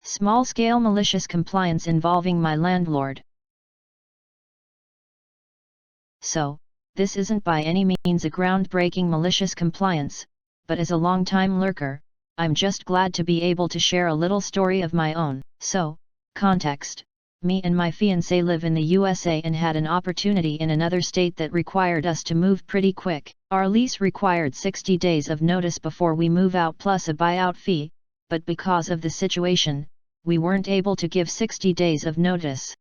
Small-scale malicious compliance involving my landlord. So, this isn't by any means a groundbreaking malicious compliance, but as a long-time lurker, I'm just glad to be able to share a little story of my own. So, context: me and my fiancé live in the USA and had an opportunity in another state that required us to move pretty quick. Our lease required 60 days of notice before we move out plus a buyout fee, but because of the situation, we weren't able to give 60 days of notice.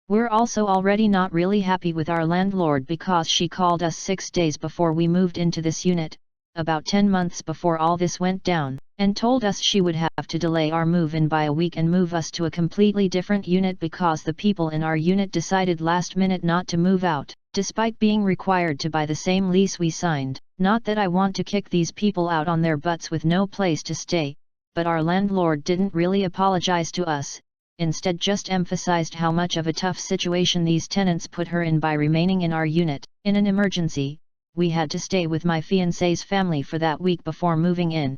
We're also already not really happy with our landlord because she called us 6 days before we moved into this unit, about 10 months before all this went down, and told us she would have to delay our move-in by a week and move us to a completely different unit because the people in our unit decided last minute not to move out, despite being required to by the same lease we signed. Not that I want to kick these people out on their butts with no place to stay, but our landlord didn't really apologize to us, instead just emphasized how much of a tough situation these tenants put her in by remaining in our unit. In an emergency, we had to stay with my fiancé's family for that week before moving in.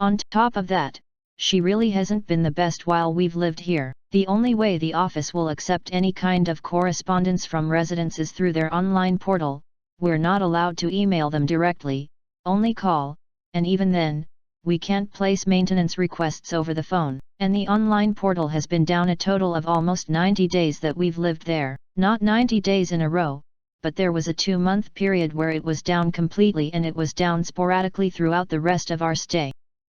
On top of that, she really hasn't been the best while we've lived here. The only way the office will accept any kind of correspondence from residents is through their online portal. We're not allowed to email them directly, only call, and even then, we can't place maintenance requests over the phone, and the online portal has been down a total of almost 90 days that we've lived there. Not 90 days in a row, but there was a 2-month period where it was down completely and it was down sporadically throughout the rest of our stay.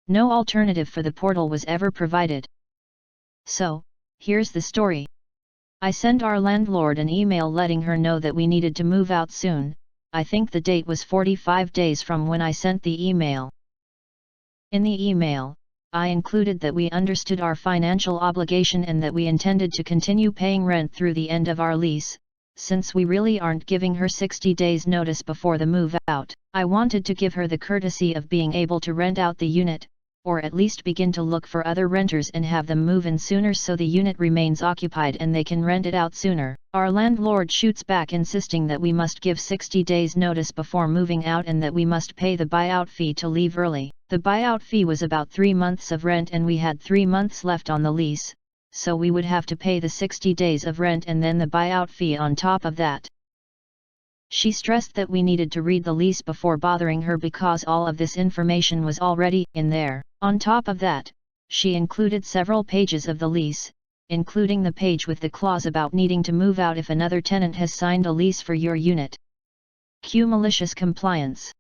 No alternative for the portal was ever provided. So, here's the story. I sent our landlord an email letting her know that we needed to move out soon. I think the date was 45 days from when I sent the email. In the email, I included that we understood our financial obligation and that we intended to continue paying rent through the end of our lease. Since we really aren't giving her 60 days notice before the move out, I wanted to give her the courtesy of being able to rent out the unit, or at least begin to look for other renters and have them move in sooner so the unit remains occupied and they can rent it out sooner. Our landlord shoots back insisting that we must give 60 days notice before moving out and that we must pay the buyout fee to leave early. The buyout fee was about 3 months of rent and we had 3 months left on the lease, so we would have to pay the 60 days of rent and then the buyout fee on top of that. She stressed that we needed to read the lease before bothering her because all of this information was already in there. On top of that, she included several pages of the lease, including the page with the clause about needing to move out if another tenant has signed a lease for your unit. Cue malicious compliance.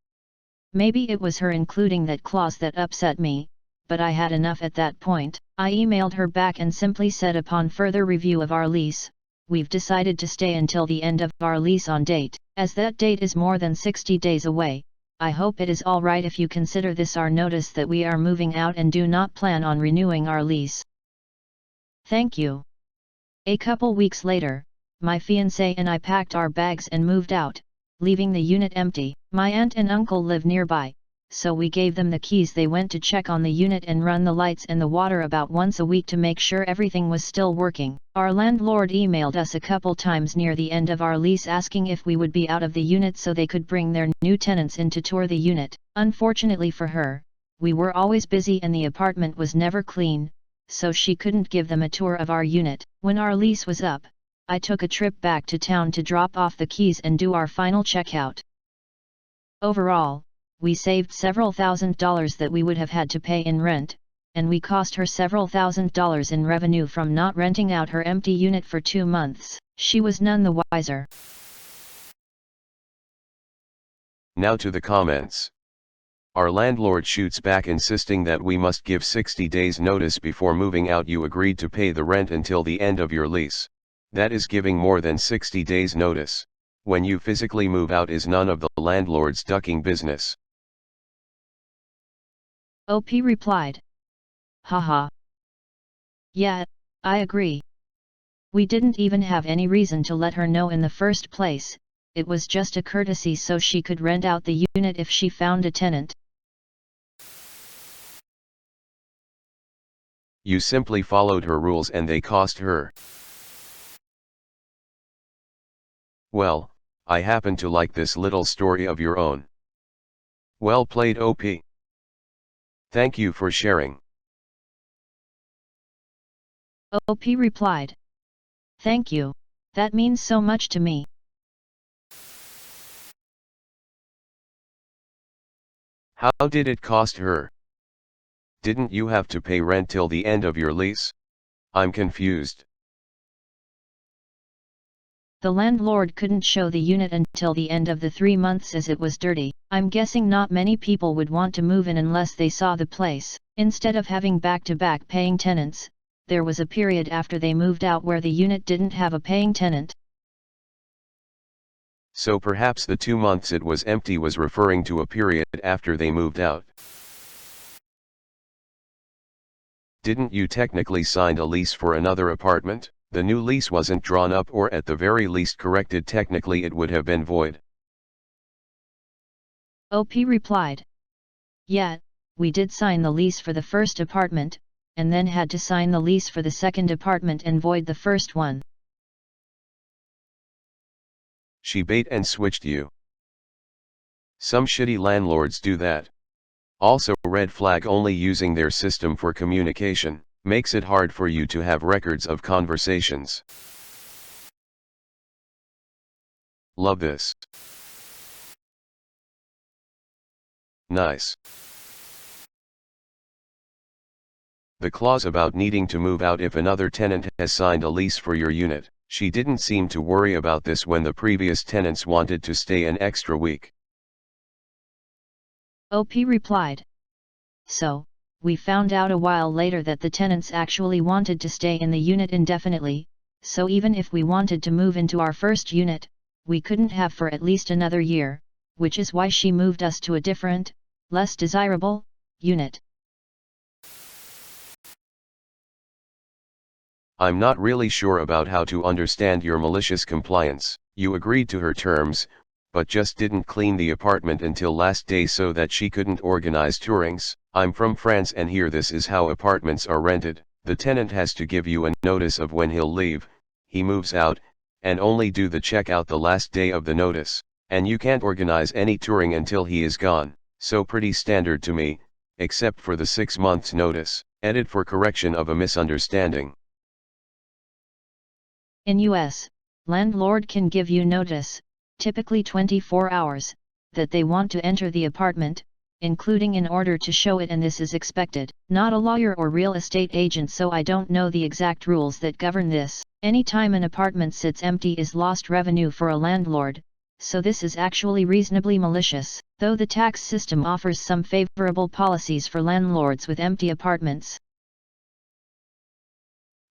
Maybe it was her including that clause that upset me, but I had enough at that point. I emailed her back and simply said, upon further review of our lease, we've decided to stay until the end of our lease on date. As that date is more than 60 days away, I hope it is alright if you consider this our notice that we are moving out and do not plan on renewing our lease. Thank you. A couple weeks later, my fiancé and I packed our bags and moved out, leaving the unit empty. My aunt and uncle live nearby, so we gave them the keys. They went to check on the unit and run the lights and the water about once a week to make sure everything was still working. Our landlord emailed us a couple times near the end of our lease asking if we would be out of the unit so they could bring their new tenants in to tour the unit. Unfortunately for her, we were always busy and the apartment was never clean, so she couldn't give them a tour of our unit. When our lease was up, I took a trip back to town to drop off the keys and do our final checkout. Overall, we saved several $1,000s that we would have had to pay in rent, and we cost her several $1,000s in revenue from not renting out her empty unit for 2 months. She was none the wiser. Now to the comments. Our landlord shoots back insisting that we must give 60 days notice before moving out. You agreed to pay the rent until the end of your lease. That is giving more than 60 days notice. When you physically move out is none of the landlord's ducking business. OP replied. Haha. Yeah, I agree. We didn't even have any reason to let her know in the first place, it was just a courtesy so she could rent out the unit if she found a tenant. You simply followed her rules and they cost her. Well, I happen to like this little story of your own. Well played, OP. Thank you for sharing. OP replied. Thank you, that means so much to me. How did it cost her? Didn't you have to pay rent till the end of your lease? I'm confused. The landlord couldn't show the unit until the end of the 3 months as it was dirty. I'm guessing not many people would want to move in unless they saw the place. Instead of having back-to-back paying tenants, there was a period after they moved out where the unit didn't have a paying tenant. So perhaps the 2 months it was empty was referring to a period after they moved out. Didn't you technically sign a lease for another apartment? The new lease wasn't drawn up or at the very least corrected. Technically it would have been void. OP replied. Yeah, we did sign the lease for the first apartment, and then had to sign the lease for the second apartment and void the first one. She bait and switched you. Some shitty landlords do that. Also, red flag: only using their system for communication makes it hard for you to have records of conversations. Love this. Nice. The clause about needing to move out if another tenant has signed a lease for your unit. She didn't seem to worry about this when the previous tenants wanted to stay an extra week. OP replied. So, we found out a while later that the tenants actually wanted to stay in the unit indefinitely, so even if we wanted to move into our first unit, we couldn't have for at least another year, which is why she moved us to a different, less desirable, unit. I'm not really sure about how to understand your malicious compliance. You agreed to her terms, but just didn't clean the apartment until last day so that she couldn't organize tourings. I'm from France and here this is how apartments are rented. The tenant has to give you a notice of when he'll leave, he moves out, and only do the checkout the last day of the notice. And you can't organize any touring until he is gone. So pretty standard to me, except for the 6 months notice. Edit for correction of a misunderstanding. In US, landlord can give you notice, typically 24 hours, that they want to enter the apartment, including in order to show it, and this is expected. Not a lawyer or real estate agent, so I don't know the exact rules that govern this. Anytime an apartment sits empty is lost revenue for a landlord, so this is actually reasonably malicious. Though the tax system offers some favorable policies for landlords with empty apartments.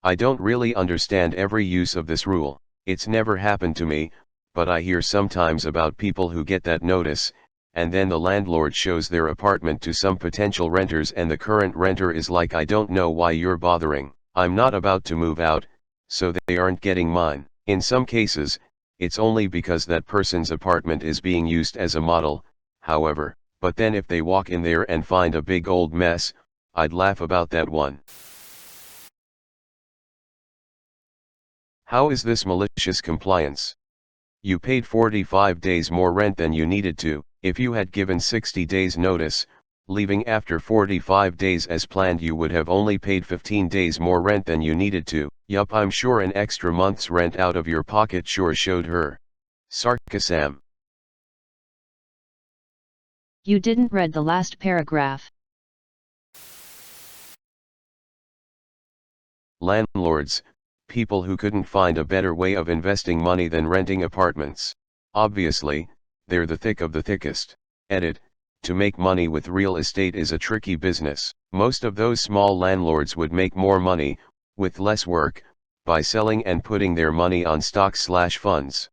I don't really understand every use of this rule. It's never happened to me, but I hear sometimes about people who get that notice, and then the landlord shows their apartment to some potential renters and the current renter is like, I don't know why you're bothering. I'm not about to move out, so they aren't getting mine. In some cases, it's only because that person's apartment is being used as a model, however, but then if they walk in there and find a big old mess, I'd laugh about that one. How is this malicious compliance? You paid 45 days more rent than you needed to. If you had given 60 days notice, leaving after 45 days as planned, you would have only paid 15 days more rent than you needed to. Yup, I'm sure an extra month's rent out of your pocket sure showed her. Sarcasm. You didn't read the last paragraph. Landlords, people who couldn't find a better way of investing money than renting apartments. Obviously, they're the thick of the thickest. Edit: to make money with real estate is a tricky business. Most of those small landlords would make more money, with less work, by selling and putting their money on stocks/funds.